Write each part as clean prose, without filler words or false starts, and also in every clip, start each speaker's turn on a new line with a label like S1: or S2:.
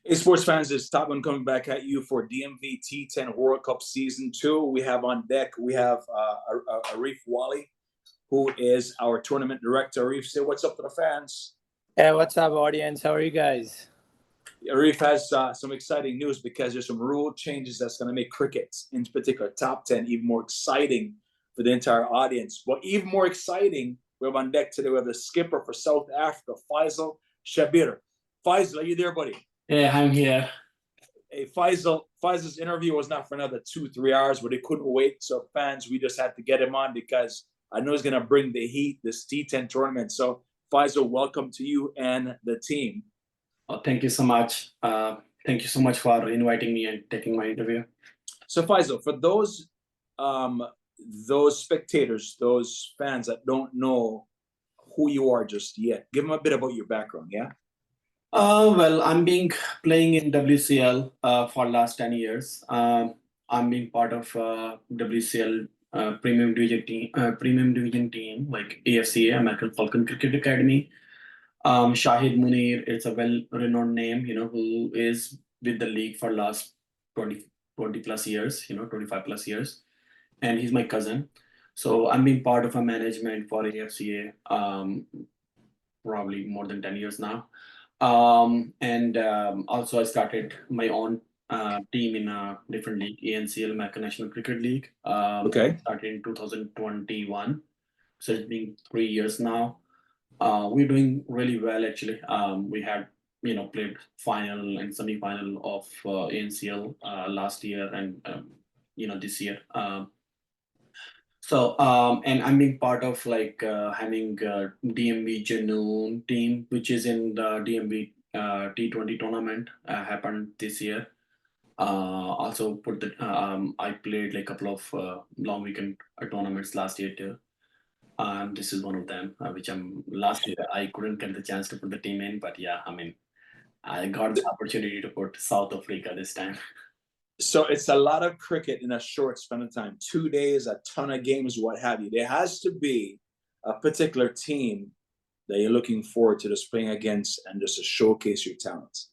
S1: Hey, sports fans, it's Top One coming back at you for DMV T10 World Cup Season 2. We have on deck, Arif Wali, who is our tournament director. Arif, say what's up to the fans.
S2: Hey, what's up, audience? How are you guys?
S1: Arif has some exciting news because there's some rule changes that's going to make cricket, in particular Top 10, even more exciting for the entire audience. But even more exciting, we have on deck today, we have the skipper for South Africa, Faisal Shabir. Faisal, are you there, buddy?
S3: Yeah, I'm here.
S1: Hey, Faisal's interview was not for another 2-3 hours, but he couldn't wait. So fans, we just had to get him on because I know he's going to bring the heat, this T10 tournament. So Faisal, welcome to you and the team.
S3: Oh, thank you so much. Thank you so much for inviting me and taking my interview.
S1: So Faisal, for those spectators, those fans that don't know who you are just yet, give them a bit about your background, yeah?
S3: Well, I'm being playing in WCL for last 10 years. I'm being part of WCL premium division team like AFCA, American Falcon Cricket Academy. Shahid Munir, it's a well-renowned name, who is with the league for last 20 plus years, 25 plus years. And he's my cousin. So I'm being part of a management for AFCA probably more than 10 years now. Also I started my own team in a different league, ANCL, American National Cricket League.
S1: Okay.
S3: Started in 2021. So it's been 3 years now. We're doing really well actually. We had played final and semi-final of ANCL last year and this year. And I'm being part of having DMV Genoon team, which is in the DMV T20 tournament happened this year. Also I played like a couple of long weekend tournaments last year too. This is one of them, which last year I couldn't get the chance to put the team in, but yeah, I got the opportunity to put South Africa this time.
S1: So it's a lot of cricket in a short span of time, 2 days, a ton of games, what have you. There has to be a particular team that you're looking forward to just playing against and just to showcase your talents.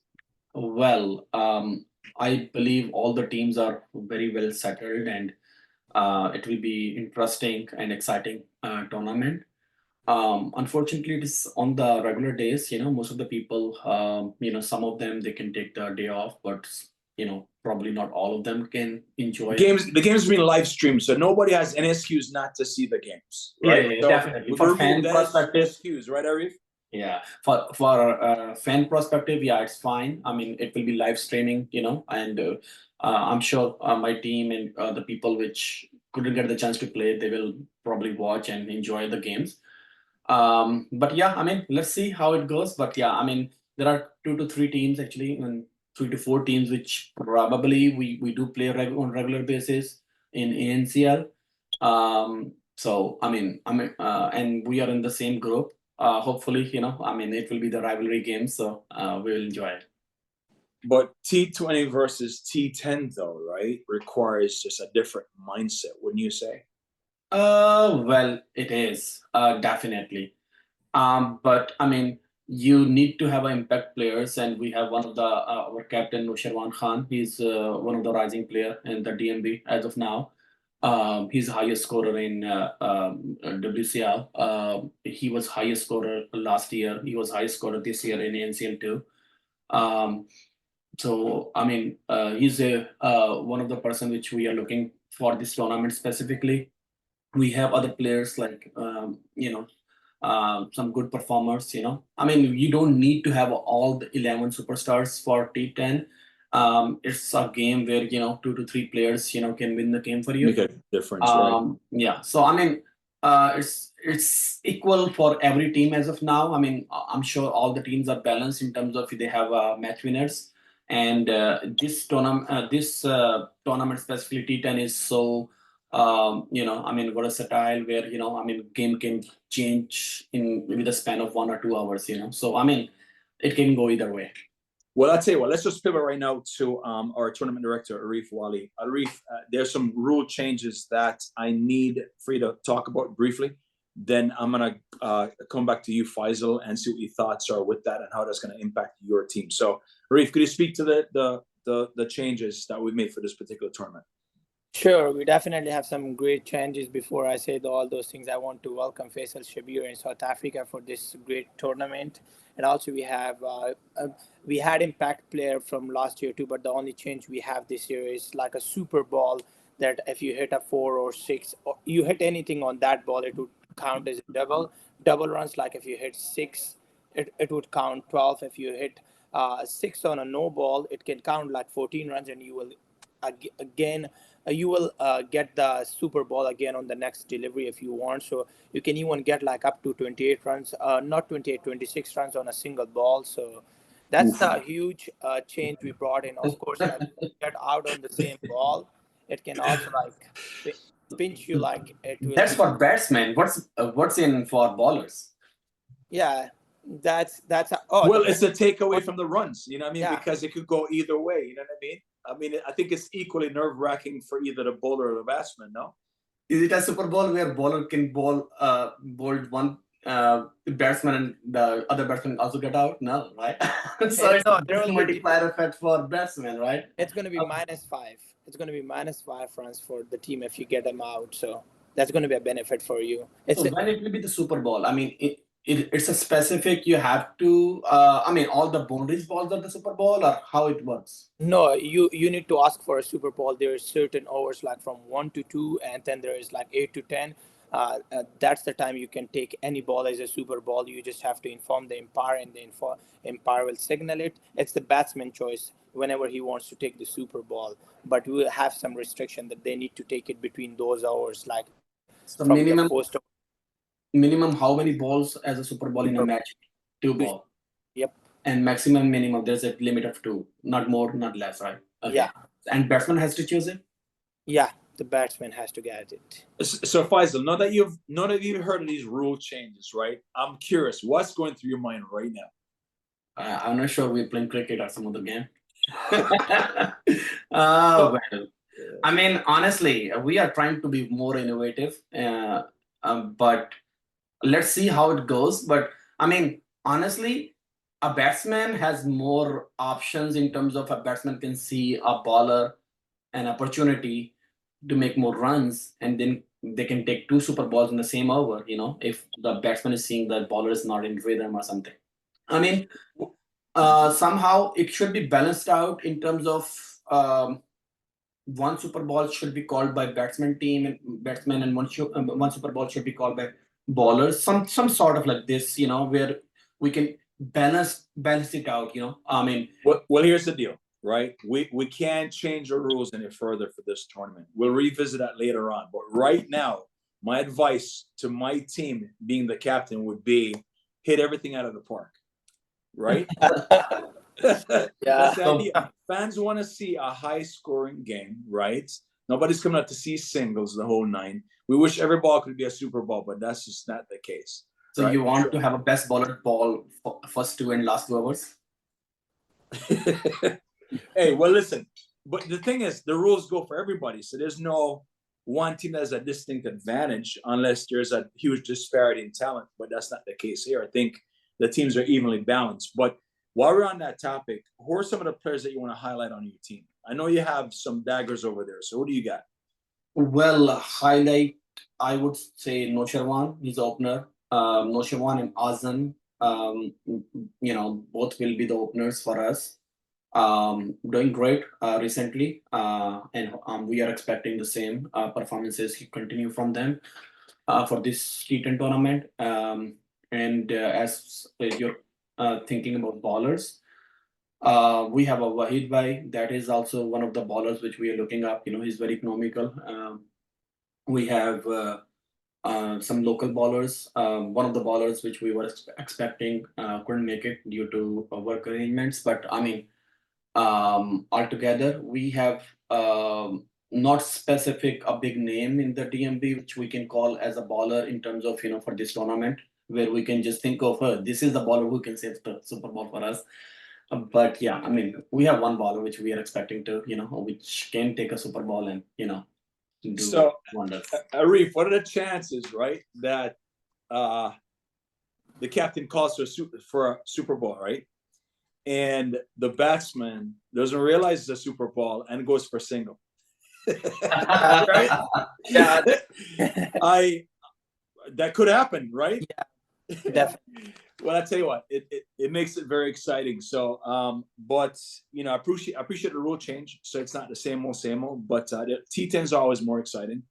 S3: Well, I believe all the teams are very well settled and it will be interesting and exciting tournament. Unfortunately, it is on the regular days. Most of the people, some of them they can take the day off, but probably not all of them can enjoy
S1: the games being live streamed, so nobody has any excuse not to see the games, right?
S3: Yeah, so definitely. For fan perspective,
S1: excuse, right, Arif?
S3: Yeah, for fan perspective, yeah, it's fine. It will be live streaming, and I'm sure my team and the people which couldn't get the chance to play, they will probably watch and enjoy the games. But yeah, let's see how it goes. But yeah, there are 2 to 3 teams actually, and 3 to 4 teams which probably we do play on regular basis in ANCL. And we are in the same group. Hopefully, it will be the rivalry game, so we'll enjoy it.
S1: But T20 versus T10, though, right, requires just a different mindset, wouldn't you say?
S3: Well, it is definitely. But you need to have impact players, and we have one of the our captain Nusharwan Khan. He's one of the rising player in the DMV as of now. He's the highest scorer in WCL. He was highest scorer last year. He was highest scorer this year in ANCL too. He's one of the person which we are looking for this tournament specifically. We have other players like some good performers. You don't need to have all the 11 superstars for T10. It's a game where 2 to 3 players can win the game for you.
S1: Make a difference, right?
S3: Yeah. So it's equal for every team as of now. I'm sure all the teams are balanced in terms of they have match winners, and this tournament specifically T10 is so versatile where game can change with a span of 1 or 2 hours. So it can go either way.
S1: Well, I'll tell you what, let's just pivot right now to our tournament director, Arif Wali. Arif, there's some rule changes that I need for you to talk about briefly. then I'm gonna come back to you, Faisal, and see what your thoughts are with that and how that's gonna impact your team. So, Arif, could you speak to the changes that we've made for this particular tournament?
S2: Sure, we definitely have some great changes. Before I say all those things, I want to welcome Faisal Shabir in South Africa for this great tournament. And also we had impact player from last year too, but the only change we have this year is like a super ball that if you hit a 4 or 6, or you hit anything on that ball, it would count as a double runs. Like if you hit 6, it would count 12. If you hit 6 on a no ball, it can count like 14 runs, and you will again you will get the super ball again on the next delivery if you want. So you can even get like up to 28 runs, not 28, 26 runs on a single ball. So that's the huge change we brought in. Of course, like get out on the same ball, it can also like pinch you, like it will
S3: That's
S2: be.
S3: for batsmen. What's in for bowlers?
S2: Yeah, that's
S1: well, it's a takeaway from the runs, you know what I mean?
S2: Yeah.
S1: Because it could go either way, you know what I mean? I mean, I think it's equally nerve-wracking for either the bowler or the batsman, no?
S3: Is it a Super Bowl where bowler can bowl one batsman and the other batsman also get out? No, right? So it's
S2: No,
S3: a
S2: there
S3: big
S2: will be
S3: multiplier effect for batsmen, right?
S2: it's going to be -5. It's going to be -5 runs for the team if you get them out. So that's going to be a benefit for you.
S3: So when it will be the Super Bowl? I mean, it's a specific. You have to. I mean, all the boundaries balls are the Super Bowl, or how it works?
S2: No, you need to ask for a Super Bowl. There is certain overs like from 1 to 2, and then there is like 8 to 10. That's the time you can take any ball as a Super Bowl. You just have to inform the umpire, and the umpire will signal it. It's the batsman choice whenever he wants to take the Super Bowl. But we will have some restriction that they need to take it between those hours, like
S3: So
S2: from the first.
S3: minimum how many balls as a Super Bowl in a match? 2 balls.
S2: Yep.
S3: And maximum minimum, there's a limit of 2, not more, not less, right? Okay.
S2: Yeah.
S3: And batsman has to choose it?
S2: Yeah, the batsman has to get it.
S1: So Faisal, now that you've heard of these rule changes, right? I'm curious, what's going through your mind right now?
S3: I'm not sure we're playing cricket or some other game. Well, I mean, honestly, we are trying to be more innovative, but let's see how it goes. But I mean, honestly, a batsman has more options in terms of a batsman can see a bowler an opportunity to make more runs, and then they can take 2 super balls in the same over, you know, if the batsman is seeing the bowler is not in rhythm or something. I mean, somehow it should be balanced out in terms of one Super Bowl should be called by batsman team and batsman, and one Super Bowl should be called by bowlers. Some sort of like this, you know, where we can balance it out. You know, I mean,
S1: well, here's the deal, right? We can't change the rules any further for this tournament. We'll revisit that later on. But right now, my advice to my team, being the captain, would be hit everything out of the park, right?
S2: Yeah.
S1: That's the idea. Fans want to see a high-scoring game, right? Nobody's coming out to see singles the whole 9. We wish every ball could be a Super Bowl, but that's just not the case.
S3: So right? You want to have a best bowler ball first 2 and last 2 hours?
S1: Hey, well, listen. But the thing is, the rules go for everybody. So there's no one team that has a distinct advantage unless there's a huge disparity in talent. But that's not the case here. I think the teams are evenly balanced. But while we're on that topic, who are some of the players that you want to highlight on your team? I know you have some daggers over there. So who do you got?
S3: Well, highlight, I would say Nosharwan. He's opener. Nosharwan and Azam, you know, both will be the openers for us. Doing great recently, and we are expecting the same performances to continue from them for this T10 tournament. And as you're thinking about bowlers, we have a Wahid Bhai that is also one of the bowlers which we are looking up. You know, he's very economical. We have some local bowlers. One of the bowlers which we were expecting couldn't make it due to work arrangements. But I mean, altogether, we have not specific a big name in the DMV which we can call as a bowler in terms of, you know, for this tournament, where we can just think of her. This is the bowler who can save the Super Bowl for us. But yeah, I mean, we have one bowler which we are expecting to, you know, which can take a Super Bowl and, you know, do
S1: so
S3: wonders.
S1: Arif, what are the chances, right, that the captain calls for a Super Bowl, right? And the batsman doesn't realize it's a Super Bowl and goes for single. Right?
S2: Yeah,
S1: That could happen, right?
S2: yeah, definitely.
S1: Well, I tell you what, it makes it very exciting. So, but I appreciate the rule change. So it's not the same old, but the T10 is always more exciting.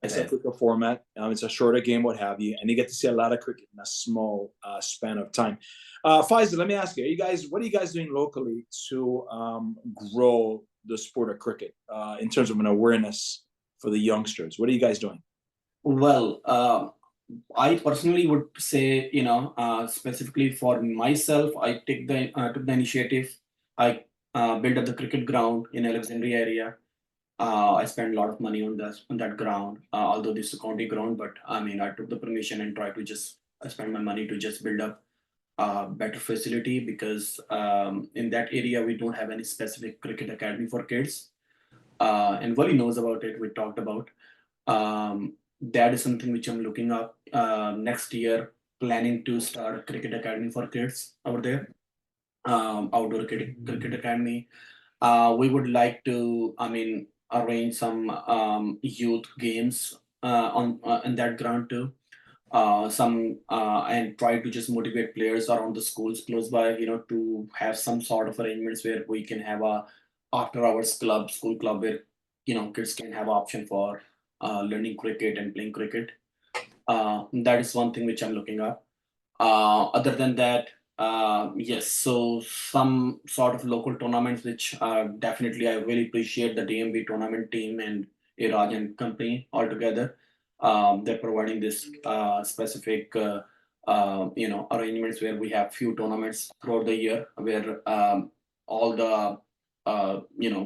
S1: It's a quicker format. It's a shorter game, what have you, and you get to see a lot of cricket in a small span of time. Faisal, let me ask you: what are you guys doing locally to grow the sport of cricket in terms of an awareness for the youngsters? What are you guys doing?
S3: Well, I personally would say, specifically for myself, I took the initiative. I built up the cricket ground in Alexandria area. I spent a lot of money on that ground, although this is a county ground. But I mean, I took the permission and tried to just spend my money to just build up a better facility, because in that area we don't have any specific cricket academy for kids. And Wally knows about it. We talked about. That is something which I'm looking up next year. Planning to start a cricket academy for kids over there, outdoor cricket academy. We would like to, arrange some youth games on in that ground too. Some and try to just motivate players around the schools close by, to have some sort of arrangements where we can have a after hours school club, where kids can have option for learning cricket and playing cricket. That is one thing which I'm looking up. Other than that, yes, so some sort of local tournaments, which definitely I really appreciate the DMV tournament team and Iraj and company altogether. They're providing this specific, arrangements where we have few tournaments throughout the year, where all the,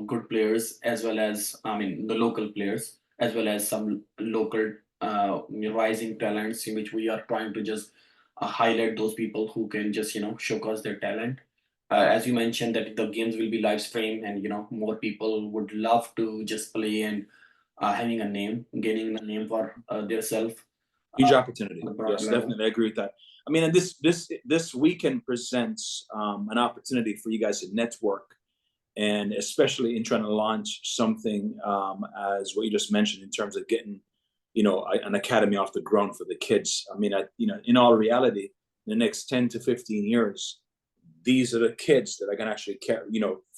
S3: good players, as well as, the local players, as well as some local rising talents, in which we are trying to just highlight those people who can just showcase their talent. As you mentioned, that the games will be live streamed, and more people would love to just play and gaining a name for themselves.
S1: Huge opportunity.
S3: On the broader
S1: Yes,
S3: level.
S1: definitely, I agree with that. I mean, and this weekend presents an opportunity for you guys to network, and especially in trying to launch something as what you just mentioned in terms of getting an academy off the ground for the kids. I mean, in all reality, in the next 10 to 15 years, these are the kids that are going to actually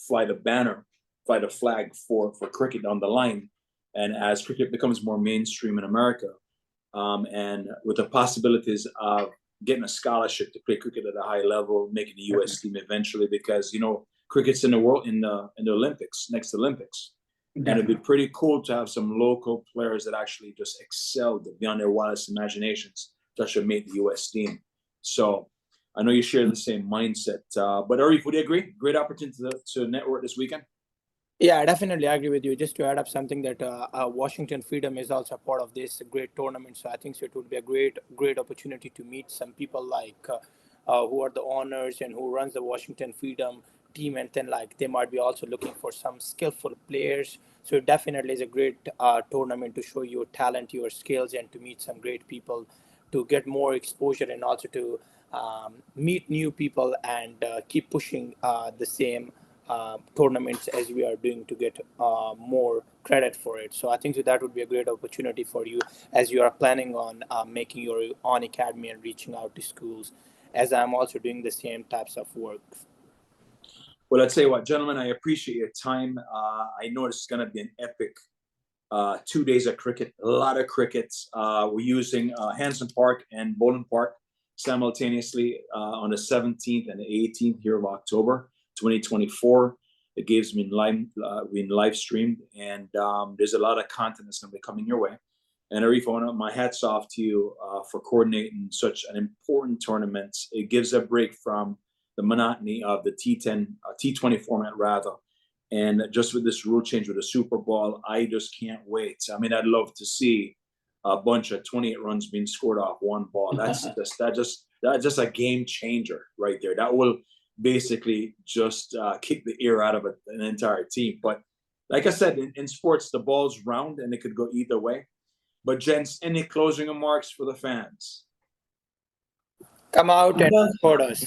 S1: fly the banner, fly the flag for cricket on the line. And as cricket becomes more mainstream in America, and with the possibilities of getting a scholarship to play cricket at a high level, making the U.S. team eventually, because cricket's in the world in the Olympics, next Olympics. And it'd be pretty cool to have some local players that actually just excelled beyond their wildest imaginations that should make the U.S. team. So I know you share the same mindset. But Arif, would you agree? Great opportunity to network this weekend.
S2: Yeah, I definitely agree with you. Just to add up something, that Washington Freedom is also a part of this great tournament. So I think it would be a great opportunity to meet some people like who are the owners and who runs the Washington Freedom team, and then like they might be also looking for some skillful players. So it definitely is a great tournament to show your talent, your skills, and to meet some great people, to get more exposure, and also to meet new people, and keep pushing the same tournaments as we are doing, to get more credit for it. So I think that would be a great opportunity for you, as you are planning on making your own academy and reaching out to schools, as I'm also doing the same types of work.
S1: Well, I'll tell you what, gentlemen, I appreciate your time. I know it's going to be an epic 2 days of cricket, a lot of crickets. We're using Hanson Park and Bowling Park simultaneously on the 17th and the 18th here of October 2024. The game's been live streamed, and there's a lot of content that's going to be coming your way. And Arif, I want to my hats off to you for coordinating such an important tournament. It gives a break from the monotony of the T10, T20 format rather. And just with this rule change with the Super Bowl, I just can't wait. I mean, I'd love to see a bunch of 28 runs being scored off one ball. That's just a game changer right there. That will basically just kick the ear out of an entire team. But like I said, in sports, the ball's round and it could go either way. But gents, any closing remarks for the fans?
S2: Come out and support us.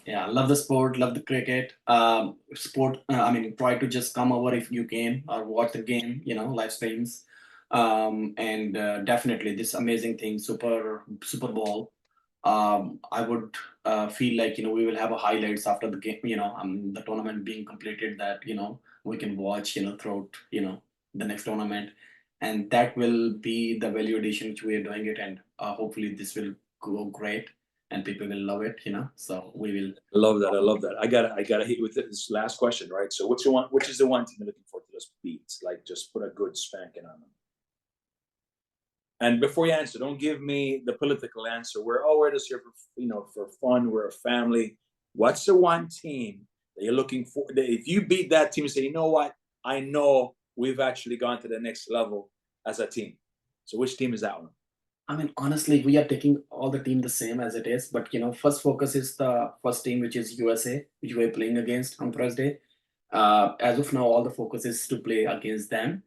S3: Yeah, love the sport, love the cricket. Try to just come over if you can or watch the game, live streams. And definitely this amazing thing, Super Bowl. I would feel like we will have a highlights after the game, the tournament being completed, that we can watch throughout the next tournament, and that will be the value addition which we are doing it, and hopefully this will go great and people will love it. So we will.
S1: I love that. I love that. I gotta hit you with this last question, right? So which is the one team you're looking forward to just beat? Like just put a good spanking on them. And before you answer, don't give me the political answer. We're just here for fun. We're a family. What's the one team that you're looking for? That if you beat that team, say, you know what? I know we've actually gone to the next level as a team. So which team is that one?
S3: I mean, honestly, we are taking all the team the same as it is, but first focus is the first team, which is USA, which we're playing against on Thursday. As of now, all the focus is to play against them.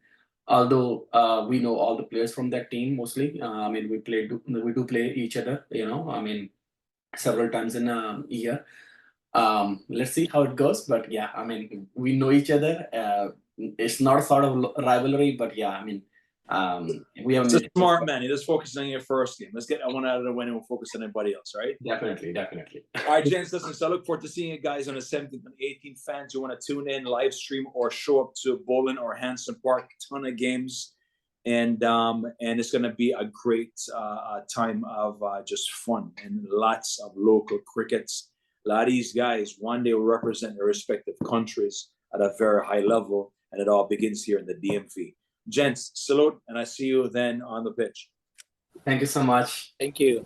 S3: Although we know all the players from that team mostly. We do play each other. Several times in a year. Let's see how it goes, but yeah, we know each other. It's not a sort of rivalry, but yeah, we have.
S1: It's a smart man. You just focus on your first game. Let's get that one out of the way and we'll focus on anybody else, right?
S3: Definitely.
S1: All right, gents, listen, so I look forward to seeing you guys on the 17th and 18th. Fans who want to tune in, live stream, or show up to Bowling or Hanson Park. Ton of games. And it's going to be a great time of just fun and lots of local crickets. A lot of these guys one day will represent their respective countries at a very high level, and it all begins here in the DMV. Gents, salute, and I see you then on the pitch.
S3: Thank you so much.
S2: Thank you.